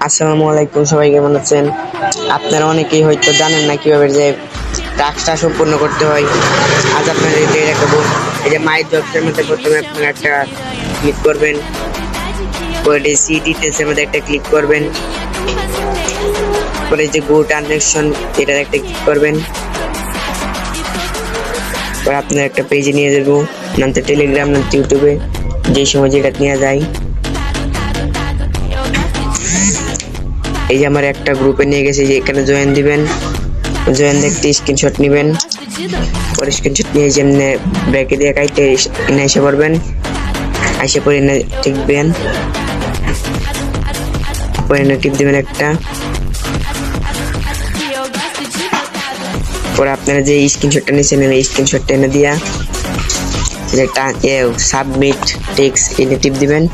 আসসালামু আলাইকুম, সবাই কেমন আছেন? আপনারা অনেকেই হয়তো জানেন না কিভাবে যে টাস্কটা সম্পূর্ণ করতে হয়। আজ আপনাদের এটা দেখাবো। এই যে মাই জবসের মধ্যে প্রথমে আপনারা একটা ক্লিক করবেন, পরে সি ডিটেলসের মধ্যে একটা ক্লিক করবেন, পরে যে গো ট্রানজাকশন এটার একটা ক্লিক করবেন, পরে আপনার একটা পেজে নিয়ে যাবো, নামতে টেলিগ্রাম, নামতে ইউটিউবে, যেই সময় যেটা নিয়ে যায়। এই যে আমার একটা গ্রুপে নিয়ে গেছে, যে এখানে জয়েন দিবেন, জয়েন দেখতে স্ক্রিনশট নেবেন, পরে স্ক্রিনশট নিয়ে যেমনি ব্যাকে দিয়ে কাইতে এনে এসে পড়বেন, এসে পরে এনে টিপবেন, পরে এনে টিপ দিবেন একটা, পরে আপনারা যে স্ক্রিনশটটা নিয়েছেন এই স্ক্রিনশটটা এনে দিয়া যেটা সাবমিট টেক্সট এনে টিপ দিবেন।